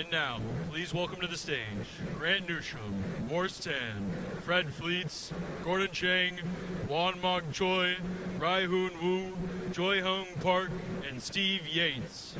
And now, please welcome to the stage, Grant Newsham, Morse Tan, Fred Fleets, Gordon Chang, Won Mok Choi, Rai Hoon Woo, Joy Hung Park, and Steve Yates.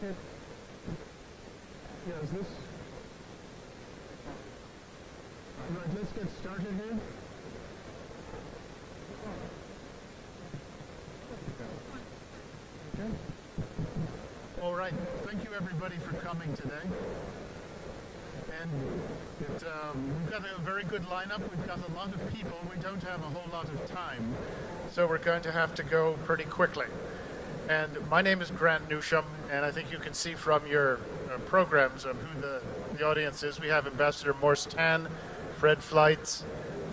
Okay. Yeah, is this? Right, let's get started here. Okay. All right. Thank you, everybody, for coming today. And we've got a very good lineup. We've got a lot of people. We don't have a whole lot of time, so we're going to have to go pretty quickly. And my name is Grant Newsham, and I think you can see from your programs who the audience is. We have Ambassador Morse Tan, Fred Fleets,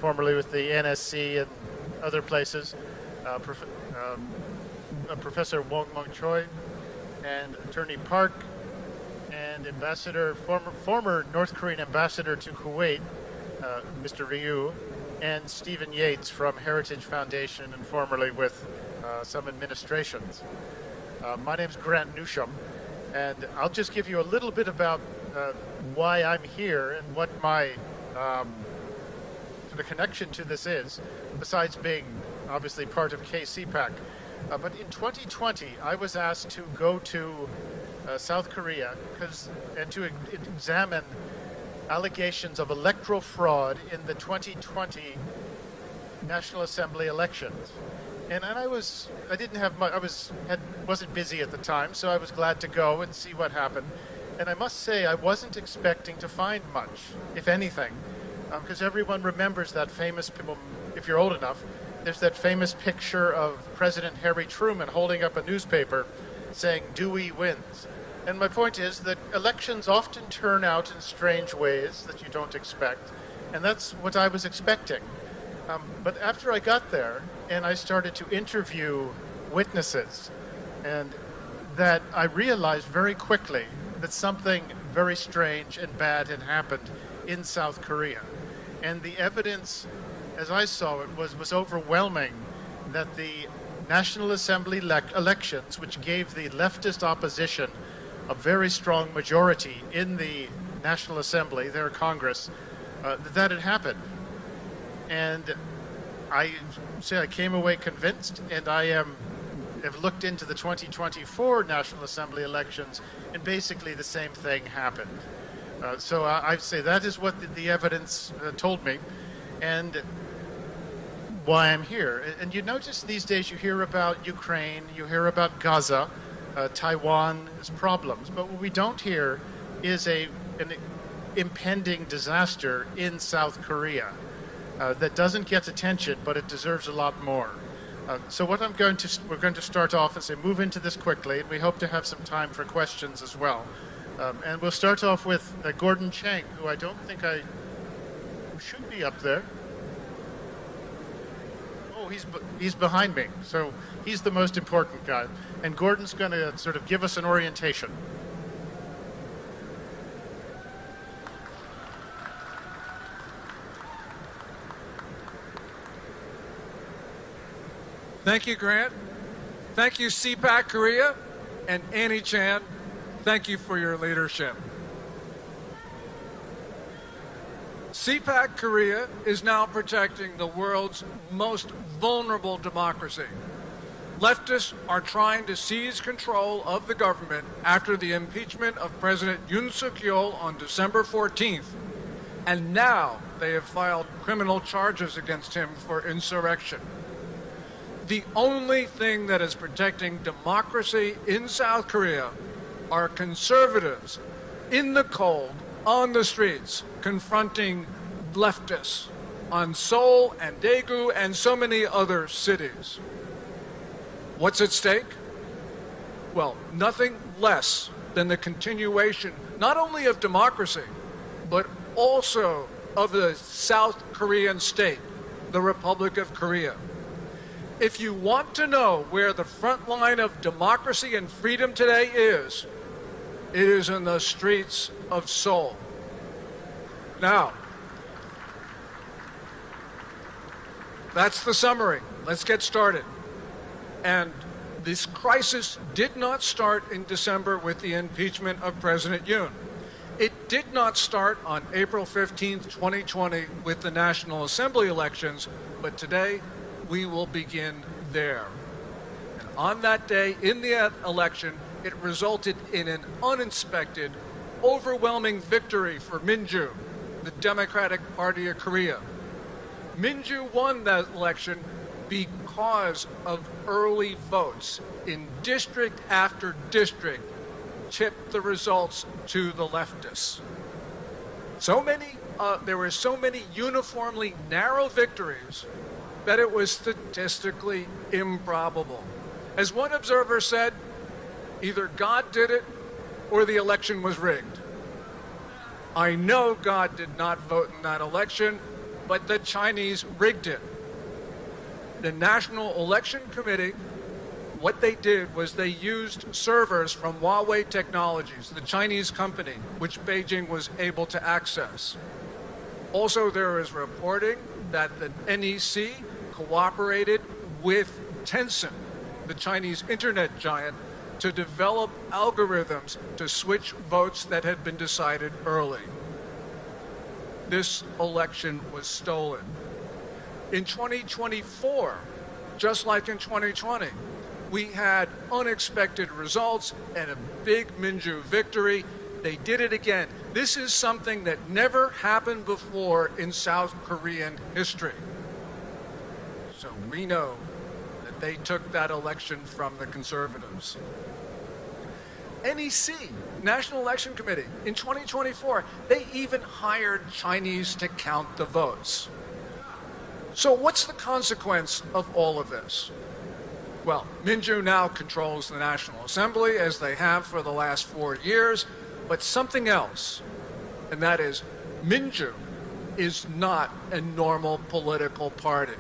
formerly with the NSC and other places, Professor Won Mok Choi, and Attorney Park, and former North Korean ambassador to Kuwait, Mr. Ryu, and Stephen Yates from Heritage Foundation and formerly with some administrations. My name's Grant Newsham, and I'll just give you a little bit about why I'm here and what my sort of connection to this is, besides being obviously part of CPAC. But in 2020, I was asked to go to South Korea and to examine allegations of electoral fraud in the 2020 National Assembly elections. And I didn't have much, wasn't busy at the time, so I was glad to go and see what happened. And I must say, I wasn't expecting to find much, if anything, because everyone remembers that famous, if you're old enough, there's that famous picture of President Harry Truman holding up a newspaper saying, "Dewey wins." And my point is that elections often turn out in strange ways that you don't expect, and that's what I was expecting. But after I got there and I started to interview witnesses, and that I realized very quickly that something very strange and bad had happened in South Korea. And the evidence, as I saw it, was overwhelming that the National Assembly elections, which gave the leftist opposition a very strong majority in the National Assembly, their Congress, that had happened. And I came away convinced, and I have looked into the 2024 National Assembly elections, and basically the same thing happened. So I say that is what the evidence told me, and why I'm here. And you notice these days you hear about Ukraine, you hear about Gaza, Taiwan's problems, but what we don't hear is an impending disaster in South Korea that doesn't get attention, but it deserves a lot more. So what we're going to start off and say, move into this quickly, and we hope to have some time for questions as well. And we'll start off with Gordon Chang, who I don't think should be up there. Oh, he's behind me, so he's the most important guy. And Gordon's going to sort of give us an orientation. Thank you, Grant. Thank you, CPAC Korea, and Annie Chan. Thank you for your leadership. CPAC Korea is now protecting the world's most vulnerable democracy. Leftists are trying to seize control of the government after the impeachment of President Yoon Suk-yeol on December 14th, and now they have filed criminal charges against him for insurrection. The only thing that is protecting democracy in South Korea are conservatives in the cold, on the streets, confronting leftists on Seoul and Daegu and so many other cities. What's at stake? Well, nothing less than the continuation not only of democracy, but also of the South Korean state, the Republic of Korea. If you want to know where the front line of democracy and freedom today is, it is in the streets of Seoul. Now, that's the summary. Let's get started. And this crisis did not start in December with the impeachment of President Yoon. It did not start on April 15th, 2020 with the National Assembly elections, but today we will begin there. And on that day, in the election, it resulted in an uninspected, overwhelming victory for Minju, the Democratic Party of Korea. Minju won that election because of early votes in district after district tipped the results to the leftists. There were so many uniformly narrow victories that it was statistically improbable. As one observer said, either God did it or the election was rigged. I know God did not vote in that election, but the Chinese rigged it. The National Election Committee, what they did was they used servers from Huawei Technologies, the Chinese company, which Beijing was able to access. Also, there is reporting that the NEC cooperated with Tencent, the Chinese internet giant, to develop algorithms to switch votes that had been decided early. This election was stolen. In 2024, just like in 2020, we had unexpected results and a big Minju victory. They did it again. This is something that never happened before in South Korean history. So we know that they took that election from the conservatives. NEC, National Election Committee, in 2024, they even hired Chinese to count the votes. So what's the consequence of all of this? Well, Minju now controls the National Assembly, as they have for the last 4 years, but something else, and that is Minju is not a normal political party.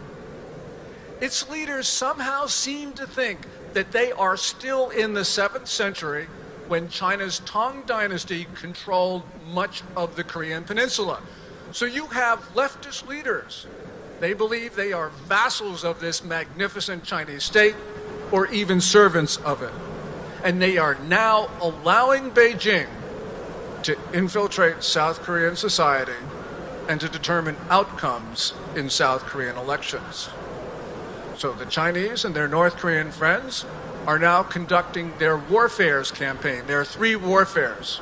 Its leaders somehow seem to think that they are still in the 7th century when China's Tang Dynasty controlled much of the Korean Peninsula. So you have leftist leaders. They believe they are vassals of this magnificent Chinese state, or even servants of it. And they are now allowing Beijing to infiltrate South Korean society and to determine outcomes in South Korean elections. So the Chinese and their North Korean friends are now conducting their warfares campaign. There are 3 warfares: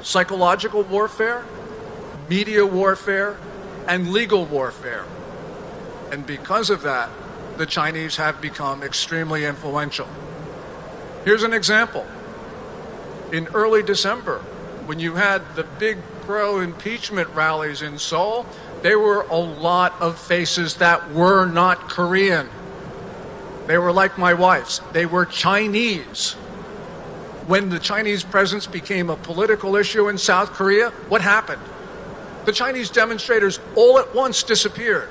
psychological warfare, media warfare, and legal warfare. And because of that, the Chinese have become extremely influential. Here's an example. In early December, when you had the big pro-impeachment rallies in Seoul, there were a lot of faces that were not Korean. They were like my wife's. They were Chinese. When the Chinese presence became a political issue in South Korea, what happened? The Chinese demonstrators all at once disappeared.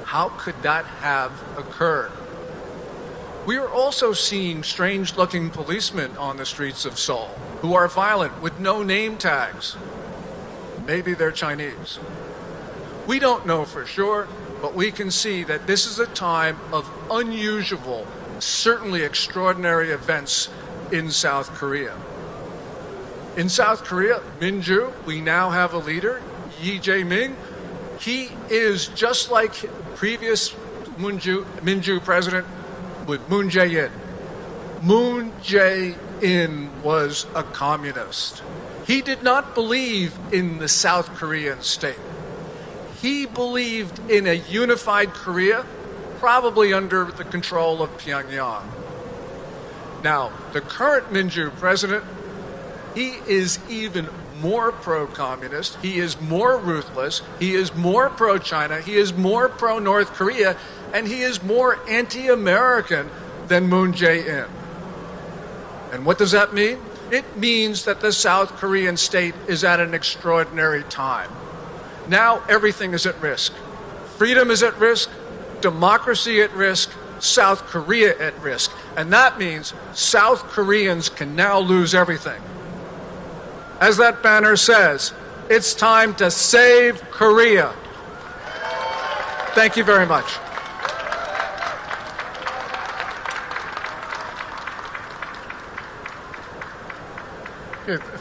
How could that have occurred? We are also seeing strange-looking policemen on the streets of Seoul who are violent with no name tags. Maybe they're Chinese. We don't know for sure, but we can see that this is a time of unusual certainly extraordinary events in South Korea. In South Korea, Minju, we now have a leader, Lee Jae-myung. He is just like previous Minju president with Moon Jae-in. Moon Jae-in was a communist. He did not believe in the South Korean state. He believed in a unified Korea, probably under the control of Pyongyang. Now, the current Minju president, he is even more pro-communist, he is more ruthless, he is more pro-China, he is more pro-North Korea, and he is more anti-American than Moon Jae-in. And what does that mean? It means that the South Korean state is at an extraordinary time. Now everything is at risk. Freedom is at risk, democracy at risk, South Korea at risk. And that means South Koreans can now lose everything. As that banner says, it's time to save Korea. Thank you very much.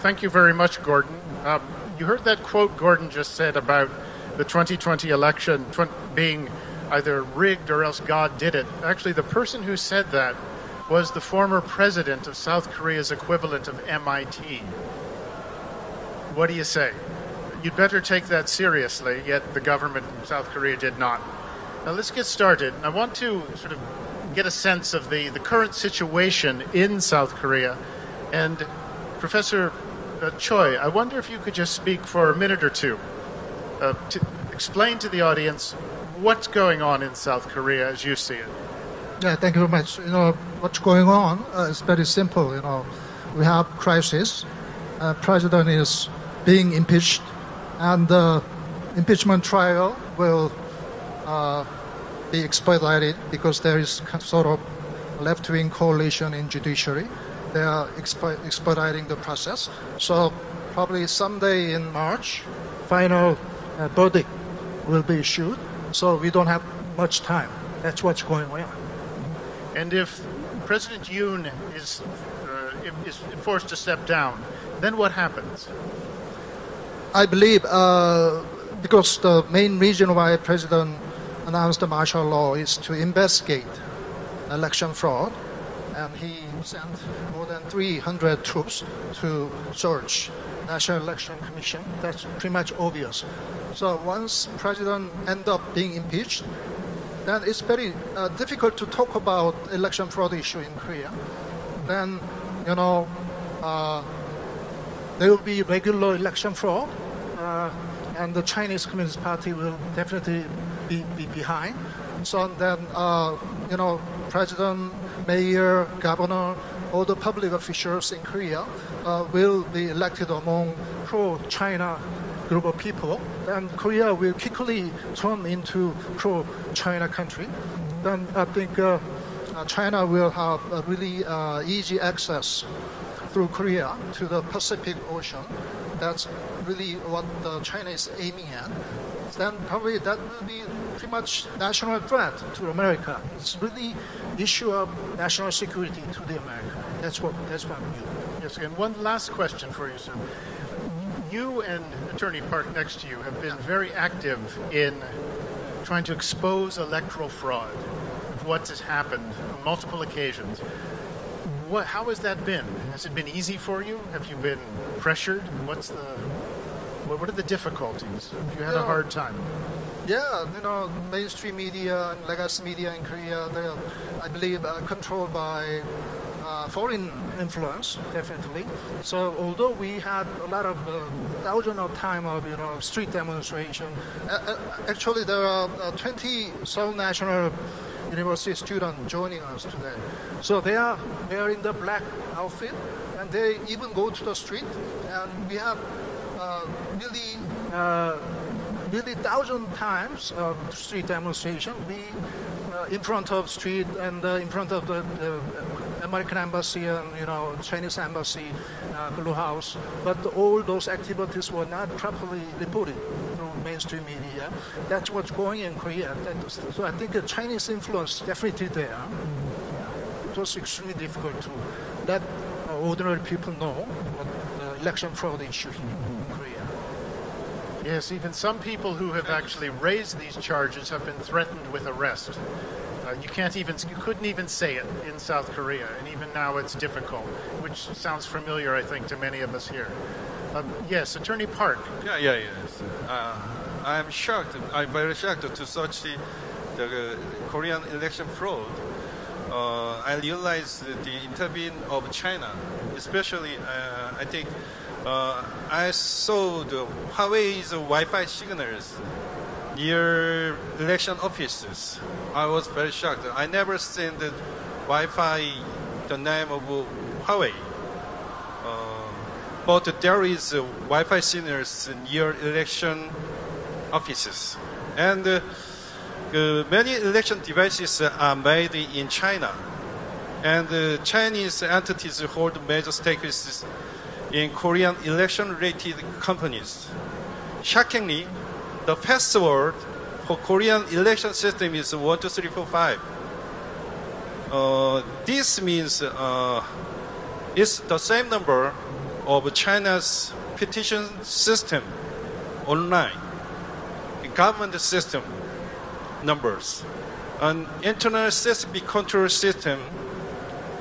Thank you very much, Gordon. You heard that quote Gordon just said about the 2020 election being either rigged or else God did it. Actually, the person who said that was the former president of South Korea's equivalent of MIT. What do you say? You'd better take that seriously, yet the government in South Korea did not. Now let's get started. I want to sort of get a sense of the current situation in South Korea. And Professor Choi, I wonder if you could just speak for a minute or two to explain to the audience what's going on in South Korea as you see it. Yeah, thank you very much. What's going on is very simple. We have crisis. President is being impeached, and the impeachment trial will be expedited because there is sort of left-wing coalition in judiciary. They are expediting the process. So probably someday in March, final verdict will be issued. So we don't have much time. That's what's going on. And if President Yoon is forced to step down, then what happens? I believe because the main reason why President announced the martial law is to investigate election fraud, and he sent more than 300 troops to search National Election Commission. That's pretty much obvious. So once President ends up being impeached, then it's very difficult to talk about election fraud issue in Korea. Then, there will be regular election fraud, and the Chinese Communist Party will definitely be behind. So then, President, mayor, governor, all the public officials in Korea will be elected among pro-China group of people. Then Korea will quickly turn into pro-China country. Then I think China will have a really easy access through Korea to the Pacific Ocean. That's really what China is aiming at. Then probably that will be pretty much national threat to America. It's really issue of national security to the America. That's what I'm view. Yes, and one last question for you, sir. You and Attorney Park next to you have been very active in trying to expose electoral fraud, what has happened on multiple occasions. How has that been? Has it been easy for you? Have you been pressured? What are the difficulties? Have you had a hard time? Yeah, mainstream media and legacy media in Korea, they're, I believe, controlled by foreign influence, definitely. So although we had a lot of thousands of time of street demonstration, actually there are 20 Seoul National University students joining us today. So they are in the black outfit, and they even go to the street, and we have really thousand times of street demonstration. We in front of street and in front of the American embassy and Chinese embassy, Blue House. But all those activities were not properly reported through mainstream media. That's what's going in Korea. So I think the Chinese influence definitely there. it was extremely difficult to let ordinary people know what election fraud issue in Korea. Yes, even some people who have actually raised these charges have been threatened with arrest. You couldn't even say it in South Korea, and even now it's difficult, which sounds familiar, I think, to many of us here. Yes, Attorney Park. Yes. I'm shocked. I'm very shocked to search the Korean election fraud. I realized the intervene of China, especially I think I saw the Huawei's Wi-Fi signals near election offices. I was very shocked. I never seen the Wi-Fi, the name of Huawei. But there is Wi-Fi signals near election offices. And many election devices are made in China. And Chinese entities hold major stakes in Korean election-related companies. Shockingly, the password for Korean election system is 12345. This means it's the same number of China's petition system online, government system numbers. An internal CCP control system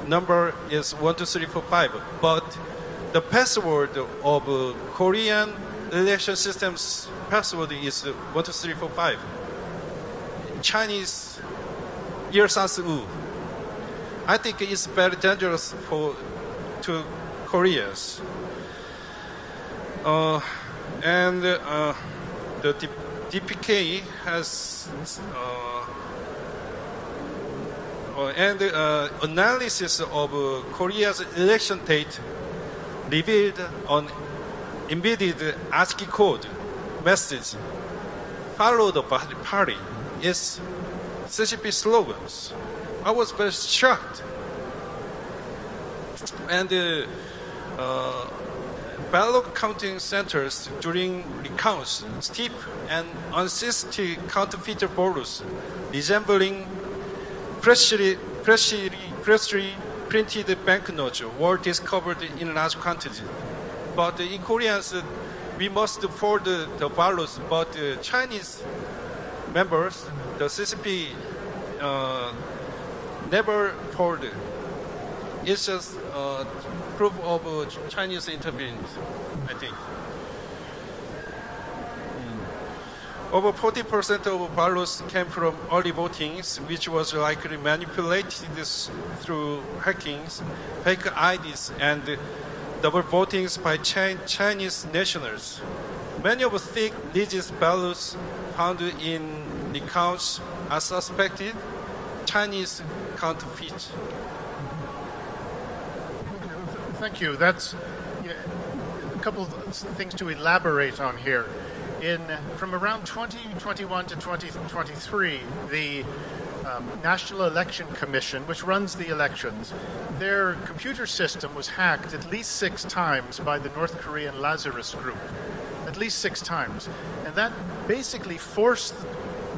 number is 12345, but the password of Korean election system's password is 12345. Chinese 일산수. I think it's very dangerous to Koreans. And the DPK has analysis of Korea's election date revealed an embedded ASCII code message followed by the party is CCP slogans. I was very shocked. And ballot counting centers during recounts steep and unsisty counterfeit ballots resembling freshly printed banknotes were discovered in large quantities. But in Koreans, we must fold the ballots, but Chinese members, the CCP, never fold. It's just proof of Chinese intervention, I think. Over 40% of ballots came from early votings, which was likely manipulated through hackings, fake IDs, and double votings by Chinese nationals. Many of the thick, rigid ballots found in recounts are suspected Chinese counterfeit. Thank you. That's a couple of things to elaborate on here. From around 2021 to 2023, the National Election Commission, which runs the elections, their computer system was hacked at least 6 times by the North Korean Lazarus group. At least 6 times. And that basically forced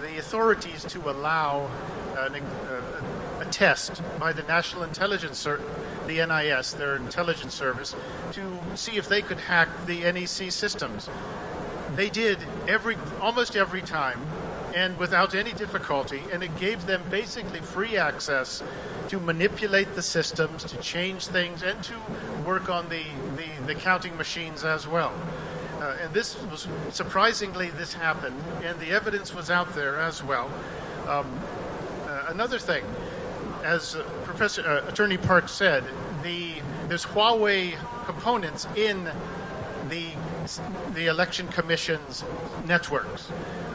the authorities to allow a test by the National Intelligence the NIS, their intelligence service, to see if they could hack the NEC systems. They did almost every time, and without any difficulty, and it gave them basically free access to manipulate the systems, to change things, and to work on the counting machines as well. And this was, surprisingly, this happened, and the evidence was out there as well. Another thing, as Attorney Park said, there's Huawei components in the Election Commission's networks.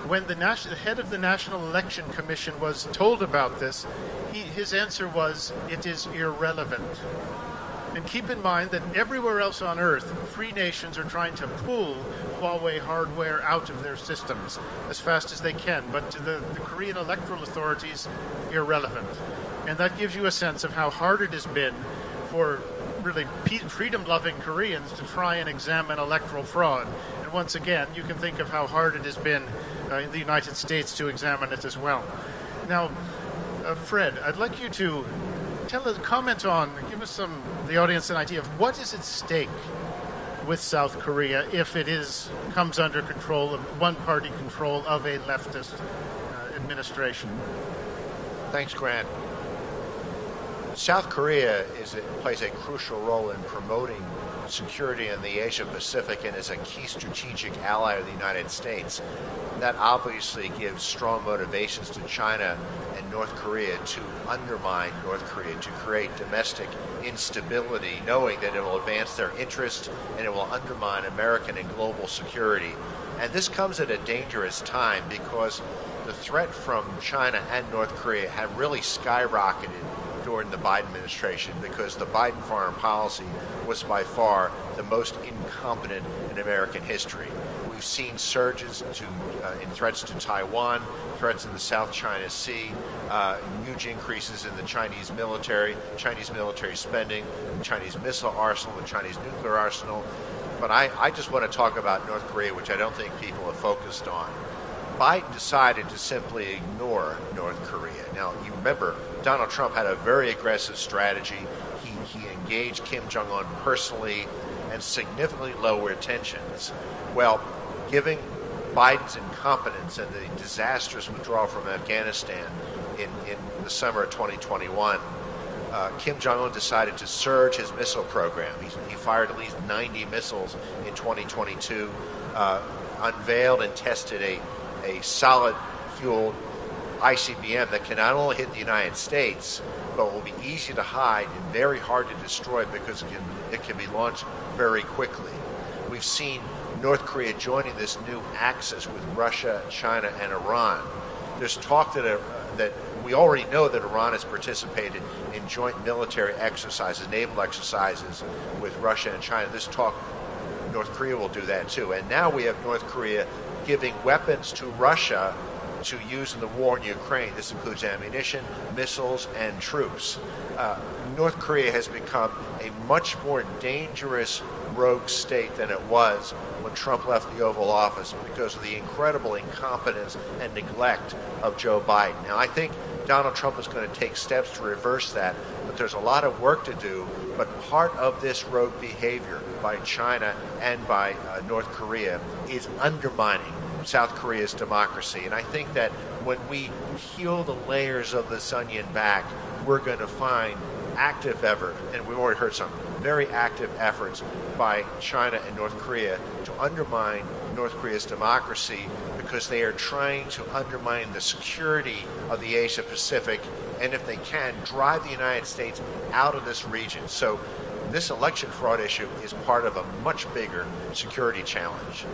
When the head of the National Election Commission was told about this, his answer was, it is irrelevant. And keep in mind that everywhere else on Earth, free nations are trying to pull Huawei hardware out of their systems as fast as they can. But to the Korean electoral authorities, irrelevant. And that gives you a sense of how hard it has been for really freedom-loving Koreans to try and examine electoral fraud. And once again, you can think of how hard it has been in the United States to examine it as well. Now, Fred, I'd like you to give us the audience an idea of what is at stake with South Korea if it comes under control of one-party control of a leftist administration. Thanks, Grant. South Korea plays a crucial role in promoting security in the Asia Pacific and is a key strategic ally of the United States. That obviously gives strong motivations to China and North Korea to undermine North Korea, to create domestic instability, knowing that it will advance their interests and it will undermine American and global security. And this comes at a dangerous time because the threat from China and North Korea have really skyrocketed during the Biden administration because the Biden foreign policy was by far the most incompetent in American history. We've seen surges in threats to Taiwan, threats in the South China Sea, huge increases in the Chinese military spending, the Chinese missile arsenal, the Chinese nuclear arsenal. But I just want to talk about North Korea, which I don't think people have focused on. Biden decided to simply ignore North Korea. Now, you remember, Donald Trump had a very aggressive strategy. He engaged Kim Jong-un personally and significantly lowered tensions. Well, given Biden's incompetence and the disastrous withdrawal from Afghanistan in the summer of 2021, Kim Jong-un decided to surge his missile program. He fired at least 90 missiles in 2022, unveiled and tested a solid-fueled ICBM that can not only hit the United States, but will be easy to hide and very hard to destroy because it can be launched very quickly. We've seen North Korea joining this new axis with Russia, China, and Iran. There's talk that we already know that Iran has participated in joint military exercises, naval exercises with Russia and China. This talk, North Korea will do that too. And now we have North Korea giving weapons to Russia to use in the war in Ukraine. This includes ammunition, missiles, and troops. North Korea has become a much more dangerous rogue state than it was when Trump left the Oval Office because of the incredible incompetence and neglect of Joe Biden. Now, I think Donald Trump is going to take steps to reverse that, but there's a lot of work to do. But part of this rogue behavior by China and by North Korea is undermining South Korea's democracy. And I think that when we peel the layers of this onion back, we're going to find active effort, and we've already heard some very active efforts by China and North Korea to undermine North Korea's democracy because they are trying to undermine the security of the Asia Pacific, and if they can, drive the United States out of this region. So this election fraud issue is part of a much bigger security challenge.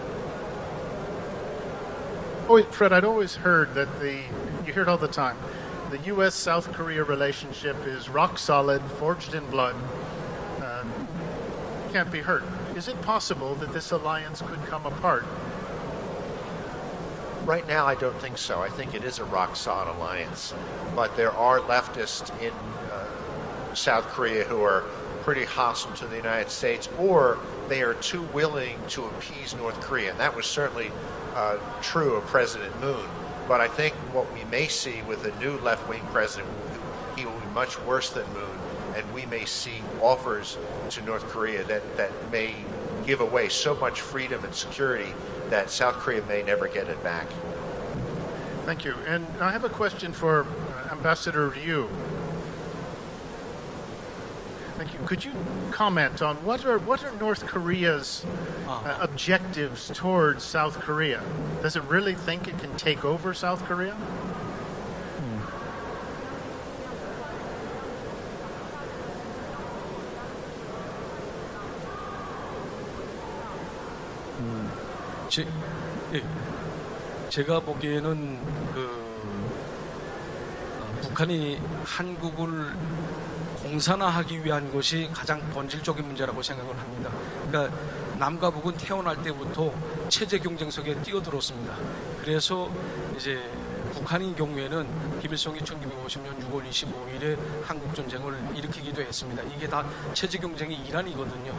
Oh, Fred, I'd always heard that you hear it all the time, the U.S.-South Korea relationship is rock solid, forged in blood, can't be hurt. Is it possible that this alliance could come apart? Right now, I don't think so. I think it is a rock-solid alliance. But there are leftists in South Korea who are pretty hostile to the United States, or they are too willing to appease North Korea. And that was certainly true of President Moon. But I think what we may see with the new left-wing president, he will be much worse than Moon, and we may see offers to North Korea that may give away so much freedom and security that South Korea may never get it back. Thank you. And I have a question for Ambassador Ryu. Thank you. Could you comment on what are North Korea's objectives towards South Korea? Does it really think it can take over South Korea? 제가 보기에는 북한이 한국을 공산화하기 위한 것이 가장 본질적인 문제라고 생각을 합니다. 그러니까 남과 북은 태어날 때부터 체제 경쟁 속에 뛰어들었습니다. 그래서 이제 북한의 경우에는 김일성이 1950년 6월 25일에 한국 전쟁을 일으키기도 했습니다. 이게 다 체제 경쟁의 일환이거든요.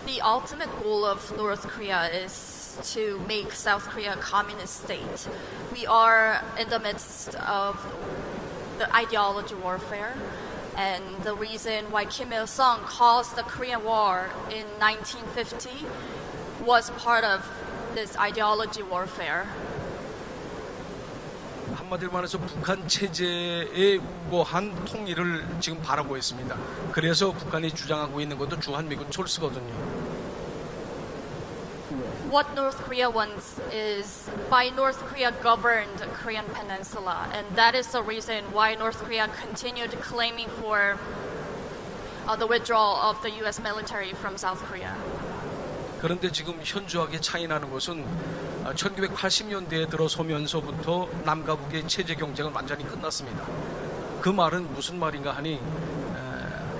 The ultimate goal of North Korea is efforts to make South Korea a communist state. We are in the midst of the ideology warfare, and the reason why Kim Il-sung caused the Korean War in 1950 was part of this ideology warfare. 한마디로 말해서 북한 체제의 우고한 통일을 지금 바라고 있습니다. 그래서 북한이 주장하고 있는 것도 주한미군 철수거든요. What North Korea wants is by North Korea governed Korean peninsula, and that is the reason why North Korea continued claiming for the withdrawal of the U.S. military from South Korea. 그런데 지금 현저하게 차이 나는 것은 1980년대에 들어서면서부터 남과 북의 체제 경쟁은 완전히 끝났습니다. 그 말은 무슨 말인가 하니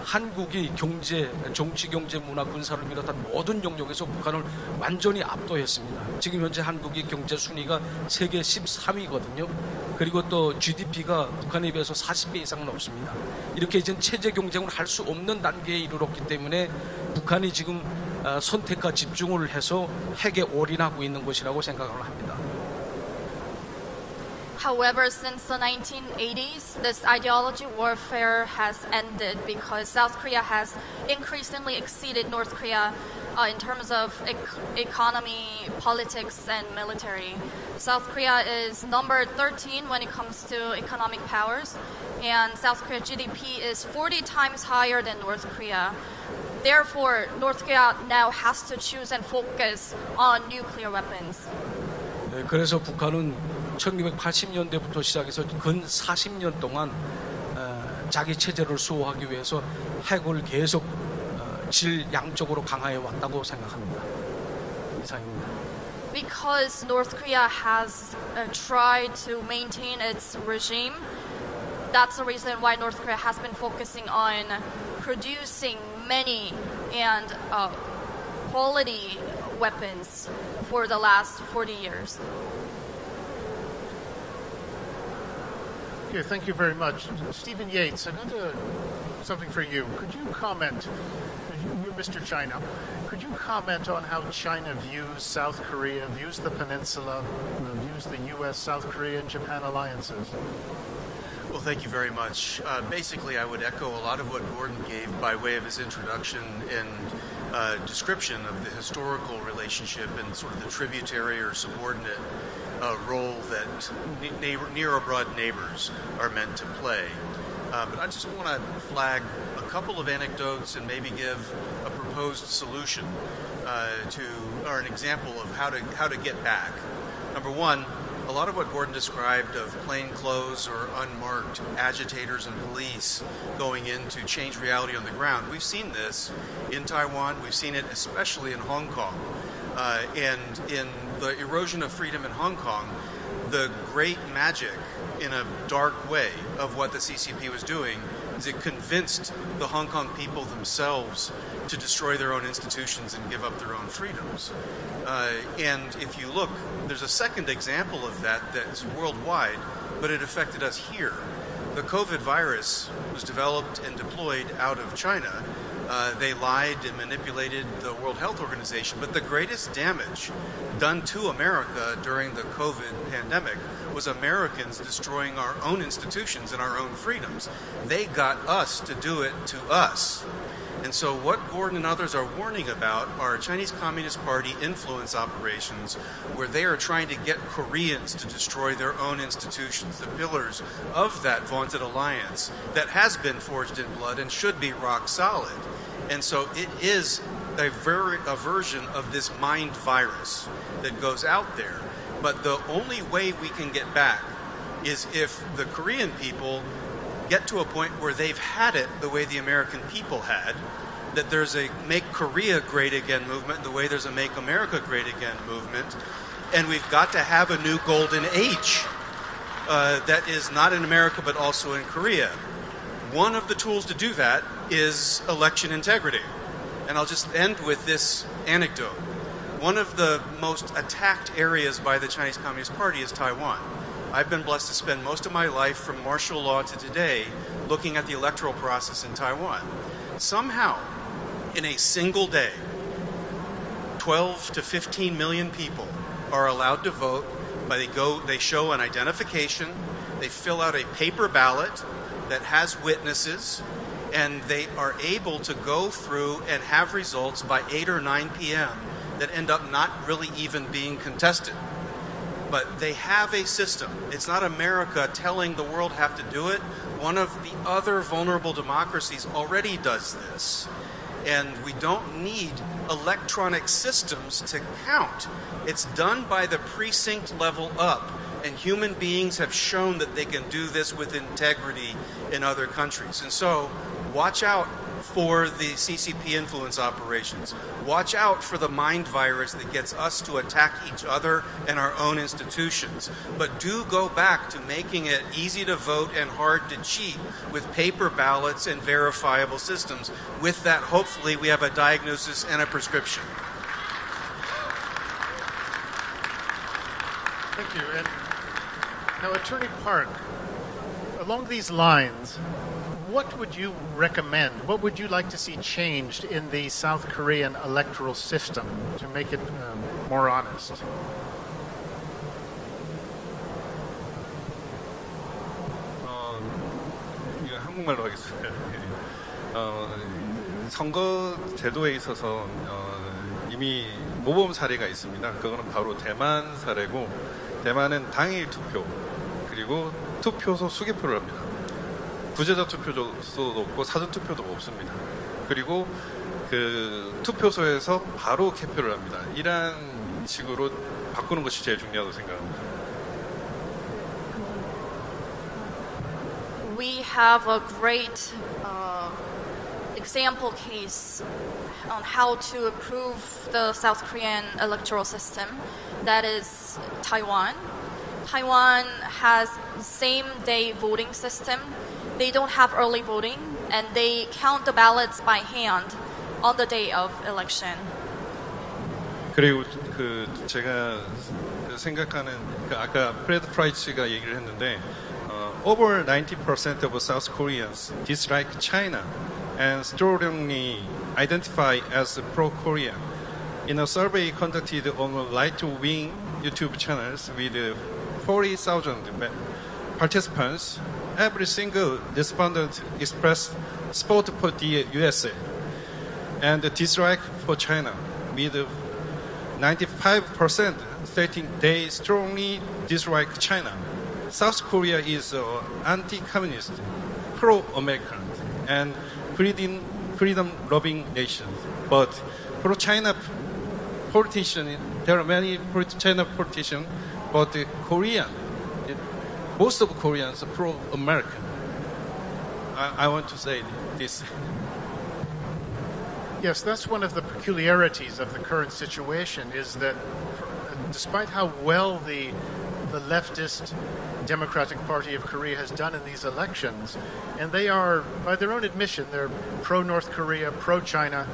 한국이 경제, 정치, 경제, 문화, 군사를 비롯한 모든 영역에서 북한을 완전히 압도했습니다. 지금 현재 한국이 경제 순위가 세계 13위거든요. 그리고 또 GDP가 북한에 비해서 40배 이상은 없습니다. 이렇게 이제 체제 경쟁을 할 수 없는 단계에 이르렀기 때문에 북한이 지금 선택과 집중을 해서 핵에 올인하고 있는 것이라고 생각을 합니다. However, since the 1980s, this ideology warfare has ended because South Korea has increasingly exceeded North Korea in terms of economy, politics, and military. South Korea is number 13 when it comes to economic powers, and South Korea's GDP is 40 times higher than North Korea. Therefore, North Korea now has to choose and focus on nuclear weapons. 네, 그래서 북한은 1980년대부터 시작해서 근 40년 동안 자기 체제를 수호하기 위해서 핵을 계속 질 양쪽으로 강화해 왔다고 생각합니다. 이상입니다. Because North Korea has tried to maintain its regime, that's the reason why North Korea has been focusing on producing many and quality weapons for the last 40 years. Okay, thank you very much. Stephen Yates, another something for you. Could you comment, Mr. China, could you comment on how China views South Korea, views the peninsula, views the U.S., South Korea, and Japan alliances? Well, thank you very much. Basically, I would echo a lot of what Gordon gave by way of his introduction and description of the historical relationship and sort of the tributary or subordinate role that near or broad neighbors are meant to play. But I just want to flag a couple of anecdotes and maybe give a proposed solution or an example of how to get back. Number one, a lot of what Gordon described of plainclothes or unmarked agitators and police going in to change reality on the ground, we've seen this in Taiwan, we've seen it especially in Hong Kong. And in the erosion of freedom in Hong Kong, the great magic in a dark way of what the CCP was doing is it convinced the Hong Kong people themselves to destroy their own institutions and give up their own freedoms. And if you look, there's a second example of that that's worldwide, but it affected us here. The COVID virus was developed and deployed out of China. They lied and manipulated the World Health Organization, but the greatest damage done to America during the COVID pandemic was Americans destroying our own institutions and our own freedoms. They got us to do it to us. And so what Gordon and others are warning about are Chinese Communist Party influence operations where they are trying to get Koreans to destroy their own institutions, the pillars of that vaunted alliance that has been forged in blood and should be rock solid. And so it is a version of this mind virus that goes out there. But the only way we can get back is if the Korean people get to a point where they've had it the way the American people had, that there's a Make Korea Great Again movement the way there's a Make America Great Again movement, and we've got to have a new golden age that is not in America but also in Korea. One of the tools to do that is election integrity. And I'll just end with this anecdote. One of the most attacked areas by the Chinese Communist Party is Taiwan. I've been blessed to spend most of my life from martial law to today looking at the electoral process in Taiwan. Somehow, in a single day, 12 to 15 million people are allowed to vote, but they show an identification, they fill out a paper ballot that has witnesses, and they are able to go through and have results by 8 or 9 p.m. that end up not really even being contested. But they have a system. It's not America telling the world have to do it. One of the other vulnerable democracies already does this. And we don't need electronic systems to count. It's done by the precinct level up. And human beings have shown that they can do this with integrity in other countries. And so, watch out for the CCP influence operations. Watch out for the mind virus that gets us to attack each other and our own institutions. But do go back to making it easy to vote and hard to cheat with paper ballots and verifiable systems. With that, hopefully, we have a diagnosis and a prescription. Thank you. And now, Attorney Park, along these lines, what would you recommend? What would you like to see changed in the South Korean electoral system to make it more honest? 이거 한국말로 하겠습니다. 선거 제도에 있어서 이미 모범 사례가 있습니다. 그거는 바로 대만 사례고, 대만은 당일 투표 그리고 투표소 수개표를 합니다. 부재자 투표소도 없고 사전 투표도 없습니다. 그리고 그 투표소에서 바로 개표를 합니다. 이런 식으로 바꾸는 것이 제일 중요하다고 생각합니다. We have a great example case on how to improve the South Korean electoral system. That is Taiwan. Taiwan has same-day voting system. They don't have early voting, and they count the ballots by hand on the day of election. 그리고 그 제가 생각하는 그 아까 프레드 프라이츠가 얘기를 했는데 over 90% of South Koreans dislike China and strongly identify as pro-Korean. In a survey conducted on right-wing YouTube channels with 40,000 participants, every single respondent expressed support for the USA and dislike for China, with 95% stating they strongly dislike China. South Korea is an anti-communist, pro-American, and freedom-loving nation. But pro-China politicians, there are many pro-China politicians, but Korean, most of Koreans are pro-American. I want to say this. Yes, that's one of the peculiarities of the current situation, is that despite how well the leftist Democratic Party of Korea has done in these elections, and they are, by their own admission, they're pro-North Korea, pro-China,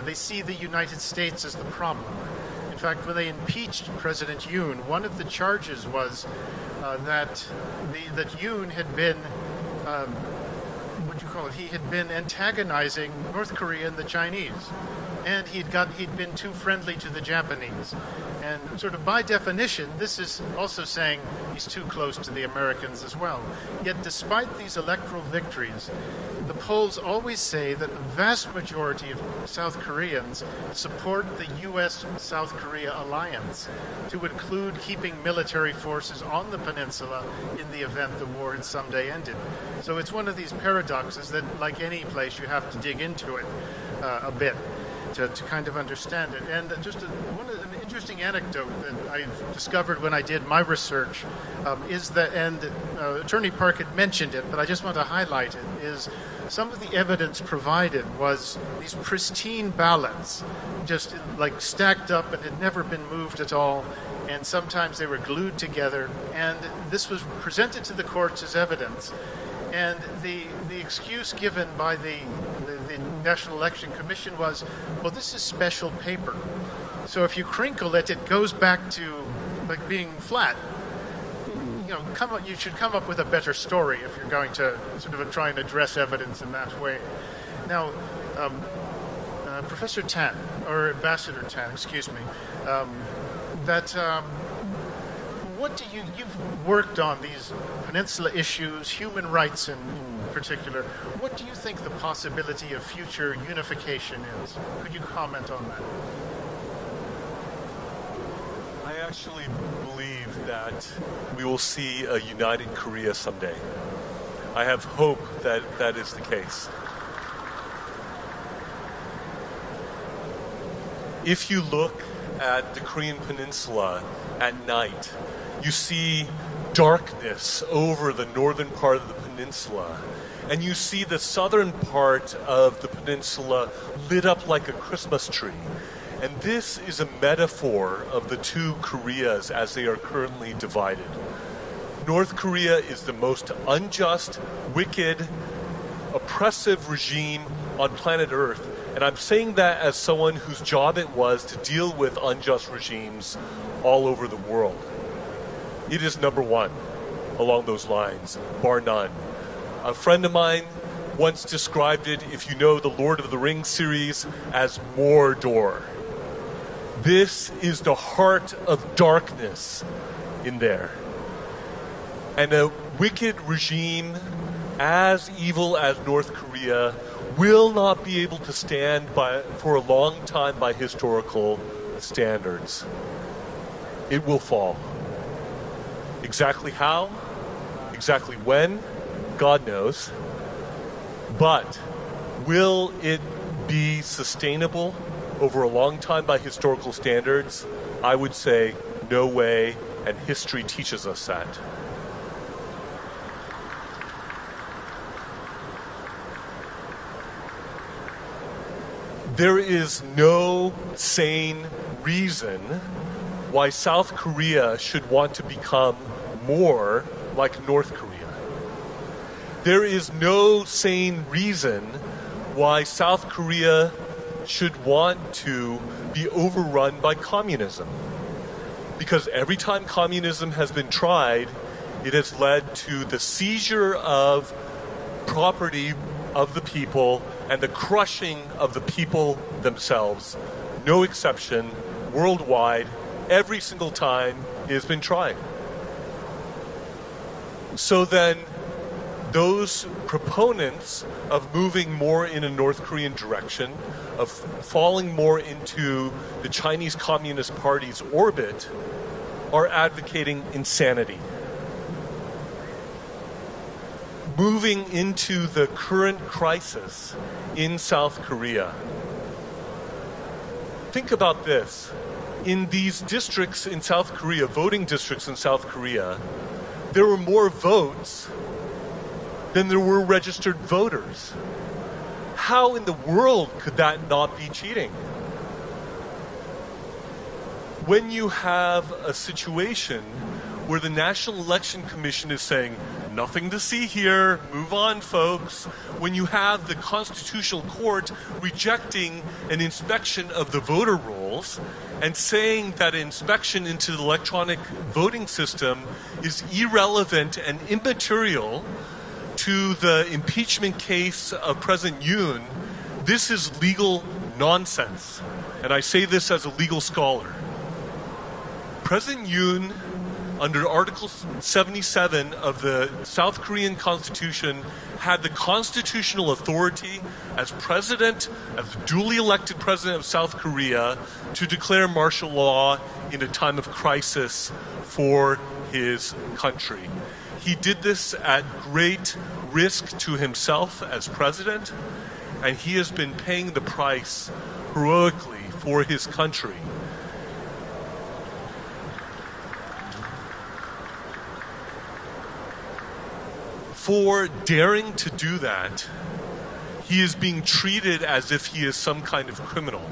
they see the United States as the problem. In fact, when they impeached President Yoon, one of the charges was that Yoon had been, he had been antagonizing North Korea and the Chinese, and he'd been too friendly to the Japanese. And sort of by definition, this is also saying he's too close to the Americans as well. Yet despite these electoral victories, the polls always say that a vast majority of South Koreans support the U.S.-South Korea alliance, to include keeping military forces on the peninsula in the event the war had someday ended. So it's one of these paradoxes that, like any place, you have to dig into it a bit to kind of understand it. And just an interesting anecdote that I discovered when I did my research is that, and Attorney Park had mentioned it, but I just want to highlight it, is some of the evidence provided was these pristine ballots, just like stacked up and had never been moved at all, and sometimes they were glued together, and this was presented to the courts as evidence. And the excuse given by the National Election Commission was, well, this is special paper. So if you crinkle it, it goes back to like being flat. You should come up with a better story if you're going to sort of try and address evidence in that way. Now, Professor Tan, or Ambassador Tan, excuse me, what do you've worked on these peninsula issues, human rights in particular. What do you think the possibility of future unification is? Could you comment on that? I actually believe that we will see a united Korea someday. I have hope that that is the case. If you look at the Korean Peninsula at night, you see darkness over the northern part of the peninsula, and you see the southern part of the peninsula lit up like a Christmas tree. And this is a metaphor of the two Koreas as they are currently divided. North Korea is the most unjust, wicked, oppressive regime on planet Earth. And I'm saying that as someone whose job it was to deal with unjust regimes all over the world. It is number one along those lines, bar none. A friend of mine once described it, if you know the Lord of the Rings series, as Mordor. This is the heart of darkness in there. And a wicked regime as evil as North Korea will not be able to stand for a long time by historical standards. It will fall. Exactly how, exactly when, God knows. But will it be sustainable over a long time by historical standards? I would say no way, and history teaches us that. There is no sane reason why South Korea should want to become more like North Korea. There is no sane reason why South Korea should want to be overrun by communism. Because every time communism has been tried, it has led to the seizure of property of the people and the crushing of the people themselves. No exception, worldwide, every single time it has been tried. So then, those proponents of moving more in a North Korean direction, of falling more into the Chinese Communist Party's orbit, are advocating insanity. Moving into the current crisis in South Korea. Think about this. In these districts in South Korea, voting districts in South Korea, there were more votes than there were registered voters. How in the world could that not be cheating? When you have a situation where the National Election Commission is saying, nothing to see here, move on, folks. When you have the Constitutional Court rejecting an inspection of the voter rolls and saying that inspection into the electronic voting system is irrelevant and immaterial to the impeachment case of President Yoon, this is legal nonsense. And I say this as a legal scholar. President Yoon, under Article 77 of the South Korean Constitution, had the constitutional authority as president, as duly elected president of South Korea, to declare martial law in a time of crisis for his country. He did this at great risk to himself as president, and he has been paying the price heroically for his country. For daring to do that, he is being treated as if he is some kind of criminal.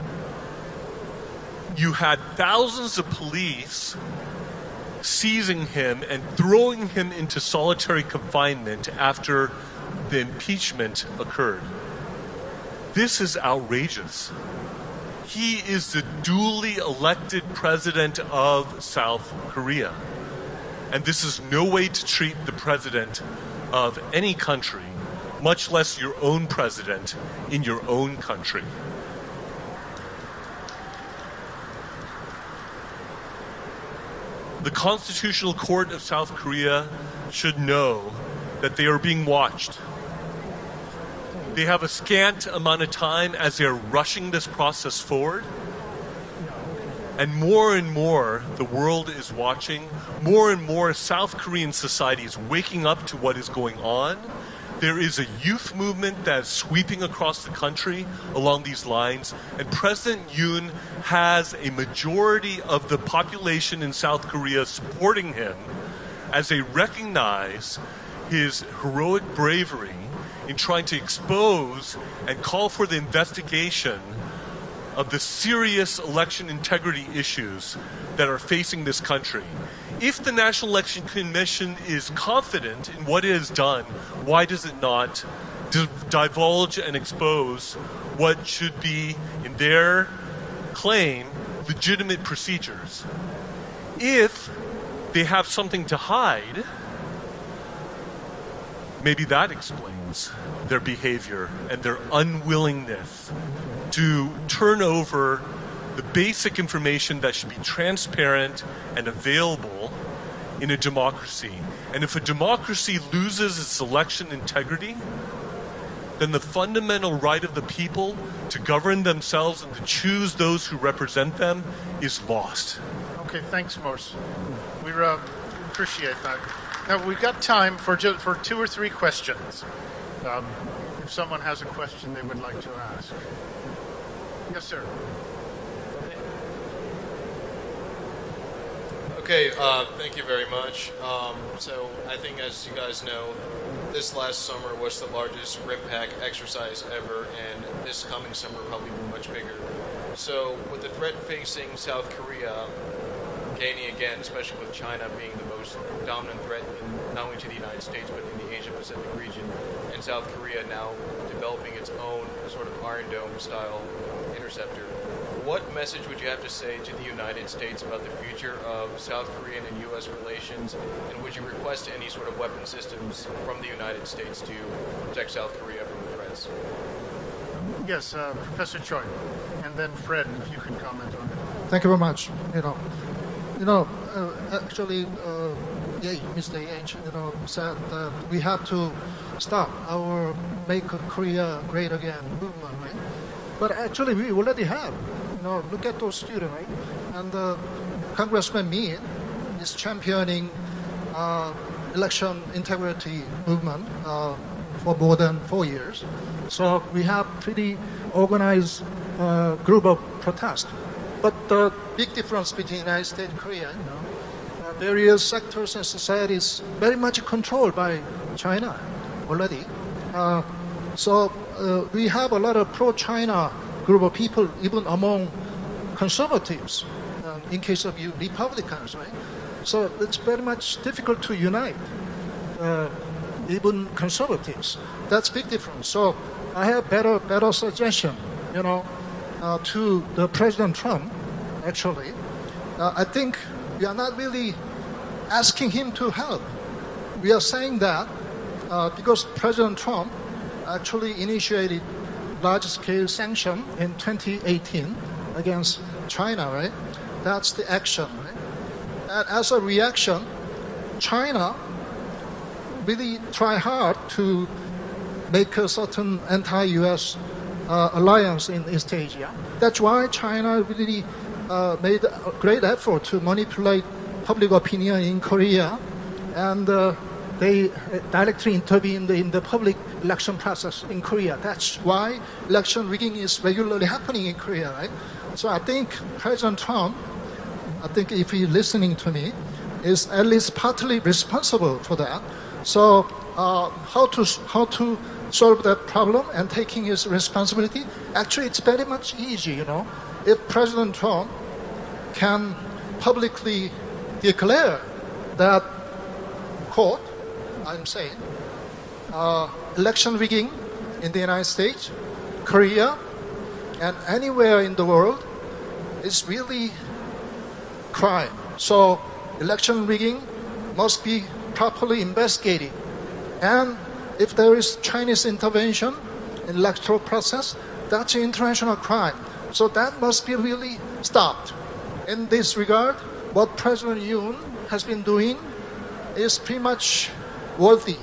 You had thousands of police seizing him and throwing him into solitary confinement after the impeachment occurred. This is outrageous. He is the duly elected president of South Korea. And this is no way to treat the president of any country, much less your own president in your own country. the Constitutional Court of South Korea should know that they are being watched. They have a scant amount of time as they're rushing this process forward. And more, the world is watching. More and more, South Korean society is waking up to what is going on. There is a youth movement that is sweeping across the country along these lines. And President Yoon has a majority of the population in South Korea supporting him as they recognize his heroic bravery in trying to expose and call for the investigation of the serious election integrity issues that are facing this country. If the National Election Commission is confident in what it has done, why does it not divulge and expose what should be, in their claim, legitimate procedures? If they have something to hide, maybe that explains their behavior and their unwillingness to turn over the basic information that should be transparent and available in a democracy. And if a democracy loses its election integrity, then the fundamental right of the people to govern themselves and to choose those who represent them is lost. Okay, thanks, Morse. We appreciate that. Now, we've got time for 2 or 3 questions. If someone has a question they would like to ask. Yes, sir. Okay, thank you very much. So I think, as you guys know, this last summer was the largest RIPAC exercise ever, and this coming summer probably will be much bigger. So with the threat facing South Korea gaining again, especially with China being the most dominant threat not only to the United States but in the Asia-Pacific region, and South Korea now developing its own sort of Iron Dome style interceptor, what message would you have to say to the United States about the future of South Korean and U.S. relations, and would you request any sort of weapon systems from the United States to protect South Korea from the threats? Yes, Professor Choi, and then Fred, if you can comment on it. Thank you very much. Actually, Mr. H, said that we have to stop our Make Korea Great Again movement, right? But actually, we already have. Look at those students, right? And Congressman Min is championing election integrity movement for more than 4 years. So we have pretty organized group of protest. But the big difference between United States and Korea, various sectors and societies very much controlled by China already. So we have a lot of pro-China group of people, even among conservatives, in case of you Republicans, right? So it's very much difficult to unite even conservatives. That's big difference. So I have better suggestion, to the President Trump. Actually, I think we are not really asking him to help. We are saying that because President Trump actually initiated large-scale sanction in 2018 against China, right? That's the action, right? And as a reaction, China really try hard to make a certain anti-U.S. Alliance in East Asia. That's why China really made a great effort to manipulate public opinion in Korea, and they directly intervened in the public election process in Korea. That's why election rigging is regularly happening in Korea, right? So I think President Trump, if he's listening to me, is at least partly responsible for that. So how to solve that problem and taking his responsibility? Actually, it's very much easy, If President Trump can publicly declare that, quote, I'm saying, election rigging in the United States, Korea, and anywhere in the world is really crime. So election rigging must be properly investigated. And if there is Chinese intervention in electoral process, that's an international crime. So that must be really stopped. In this regard, what President Yoon has been doing is pretty much worthy.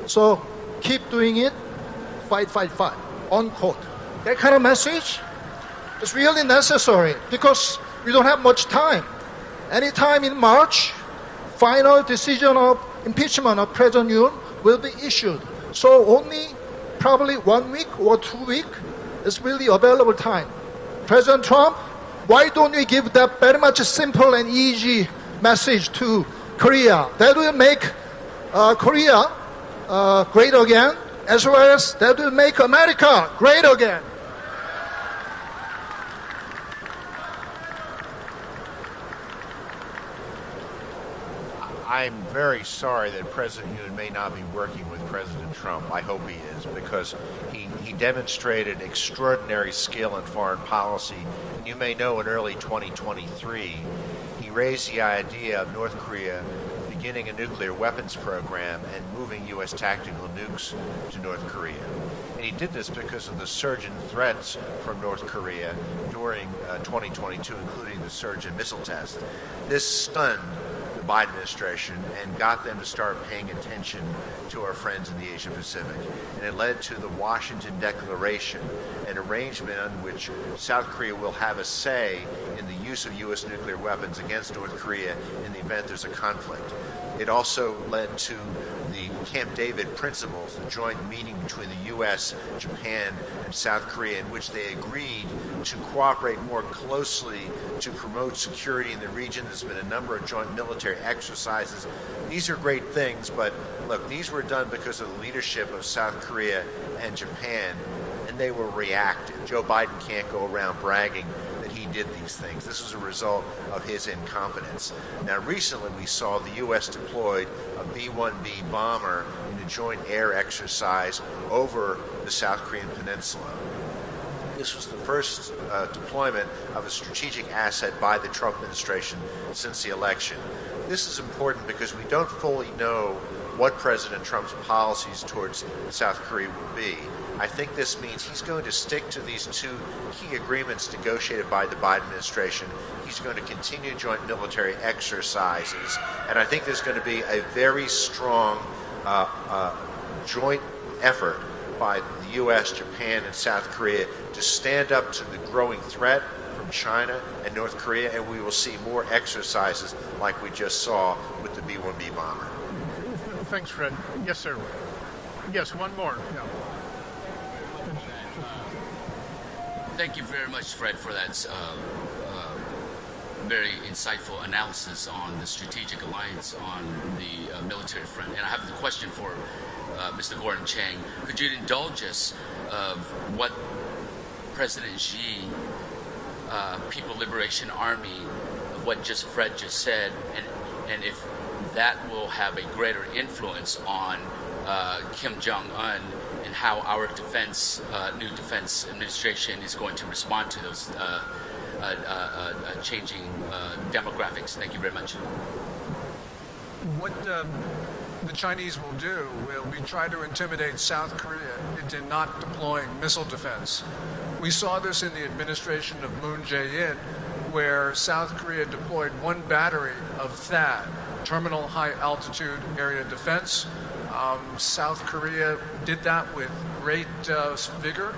So keep doing it, fight, fight, fight, unquote. That kind of message is really necessary because we don't have much time. Anytime in March, final decision of impeachment of President Yoon will be issued. So only probably 1 week or 2 weeks is really available time. President Trump, why don't we give that very much simple and easy message to Korea? That will make Korea great again, as well as that will make America great again. I'm very sorry that President Yoon may not be working with President Trump. I hope he is, because he demonstrated extraordinary skill in foreign policy. And you may know in early 2023, he raised the idea of North Korea beginning a nuclear weapons program and moving U.S. tactical nukes to North Korea. And he did this because of the surge in threats from North Korea during 2022, including the surge in missile tests. This stunned the Biden administration and got them to start paying attention to our friends in the Asia Pacific. And it led to the Washington Declaration, an arrangement on which South Korea will have a say in the use of U.S. nuclear weapons against North Korea in the event there's a conflict. It also led to the Camp David principles, the joint meeting between the U.S., Japan, and South Korea, in which they agreed to cooperate more closely to promote security in the region. There's been a number of joint military exercises. These are great things, but look, these were done because of the leadership of South Korea and Japan, and they were reactive. Joe Biden can't go around bragging that he did these things. This is a result of his incompetence. Now, recently we saw the U.S. deployed a B-1B bomber in a joint air exercise over the South Korean peninsula. This was the first deployment of a strategic asset by the Trump administration since the election. This is important because we don't fully know what President Trump's policies towards South Korea will be. I think this means he's going to stick to these two key agreements negotiated by the Biden administration. He's going to continue joint military exercises, and I think there's going to be a very strong joint effort by the U.S., Japan, and South Korea to stand up to the growing threat from China and North Korea, and we will see more exercises like we just saw with the B-1B bomber. Thanks, Fred. Yes, sir. Yes, one more. Yeah. Thank you very much, Fred, for that very insightful analysis on the strategic alliance on the military front. And I have a question for Mr. Gordon Chang. Could you indulge us of what President Xi, People Liberation Army, of what Fred just said, and if that will have a greater influence on Kim Jong-un and how our new defense administration is going to respond to those changing demographics. Thank you very much. What the Chinese will do will be try to intimidate South Korea into not deploying missile defense. We saw this in the administration of Moon Jae-in, where South Korea deployed one battery of THAAD, Terminal High Altitude Area Defense. South Korea did that with great vigor.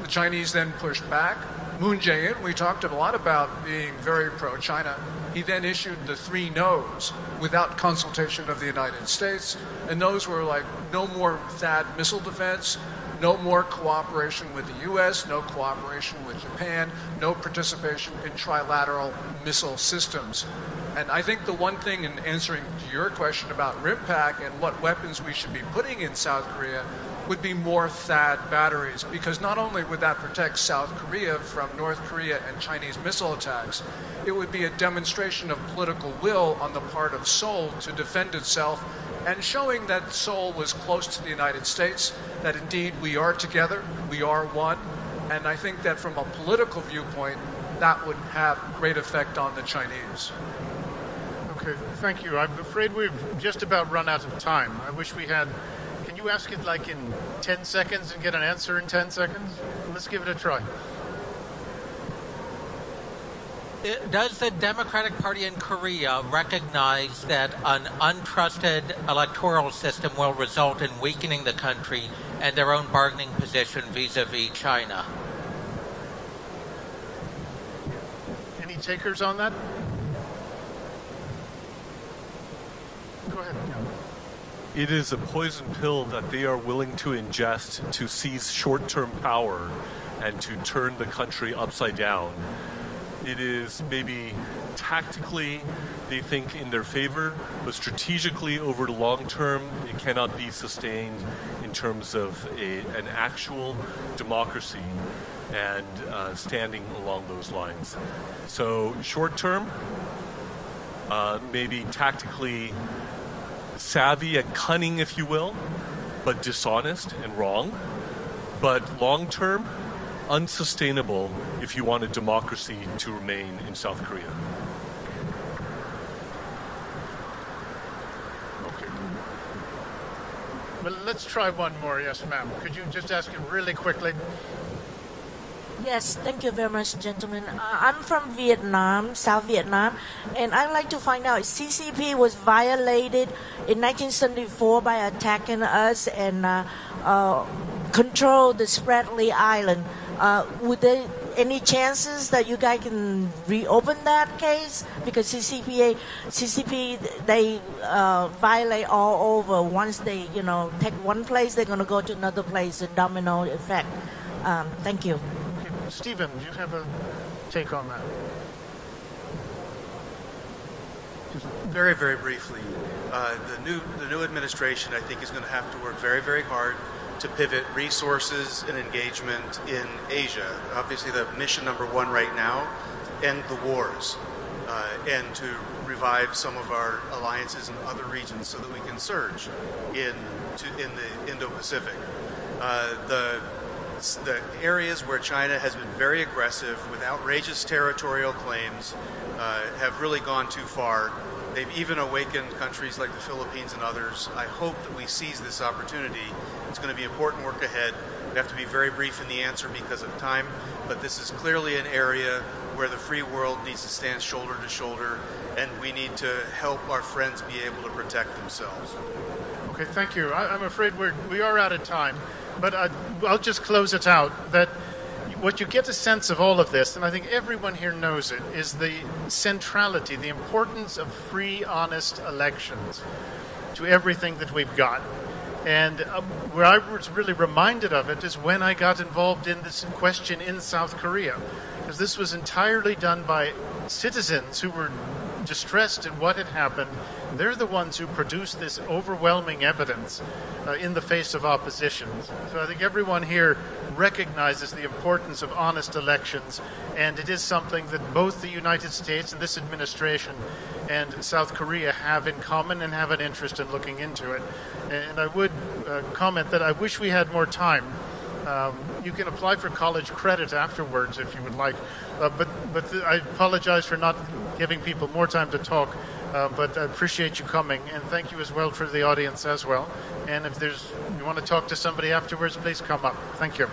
The Chinese then pushed back. Moon Jae-in, we talked a lot about being very pro-China. He then issued the 3 no's without consultation of the United States. And those were like no more THAAD missile defense, no more cooperation with the U.S., no cooperation with Japan, no participation in trilateral missile systems. And I think the one thing in answering to your question about RIMPAC and what weapons we should be putting in South Korea would be more THAAD batteries, because not only would that protect South Korea from North Korea and Chinese missile attacks, it would be a demonstration of political will on the part of Seoul to defend itself, and showing that Seoul was close to the United States, that indeed we are together, we are one. And I think that from a political viewpoint, that would have great effect on the Chinese. Okay, thank you. I'm afraid we've just about run out of time. I wish we had... Can you ask it like in 10 seconds and get an answer in 10 seconds? Let's give it a try. Does the Democratic Party in Korea recognize that an untrusted electoral system will result in weakening the country and their own bargaining position vis-a-vis China? Any takers on that? Go ahead. It is a poison pill that they are willing to ingest to seize short-term power and to turn the country upside down. It is maybe tactically they think in their favor, but strategically over the long term it cannot be sustained in terms of an actual democracy and standing along those lines. So short term, maybe tactically savvy and cunning, if you will, but dishonest and wrong. But long term, unsustainable if you want a democracy to remain in South Korea. Okay. Well, let's try one more. Yes, ma'am. Could you just ask it really quickly? Yes, thank you very much, gentlemen. I'm from Vietnam, South Vietnam, and I'd like to find out, CCP was violated in 1974 by attacking us and control the Spratly Island. Would there any chances that you guys can reopen that case? Because CCP, they violate all over. Once they, take one place, they're going to go to another place, a domino effect. Thank you. Stephen, do you have a take on that? Very, very briefly, the new administration, I think, is going to have to work very, very hard to pivot resources and engagement in Asia. Obviously, the mission number one right now, end the wars, and to revive some of our alliances in other regions so that we can surge in the Indo-Pacific. The areas where China has been very aggressive with outrageous territorial claims have really gone too far. They've even awakened countries like the Philippines and others. I hope that we seize this opportunity. It's going to be important work ahead. We have to be very brief in the answer because of time, but this is clearly an area where the free world needs to stand shoulder to shoulder, and we need to help our friends be able to protect themselves. Okay, thank you. I'm afraid we are out of time. But I'll just close it out, that what you get a sense of all of this, and I think everyone here knows it, is the centrality, the importance of free, honest elections to everything that we've got. And where I was really reminded of it is when I got involved in this question in South Korea, because this was entirely done by citizens who were distressed at what had happened. They're the ones who produced this overwhelming evidence in the face of opposition. So I think everyone here recognizes the importance of honest elections, and it is something that both the United States and this administration and South Korea have in common and have an interest in looking into it. And I would comment that I wish we had more time. You can apply for college credit afterwards if you would like, but I apologize for not giving people more time to talk, but I appreciate you coming, and thank you as well for the audience as well. And if you want to talk to somebody afterwards, please come up. Thank you.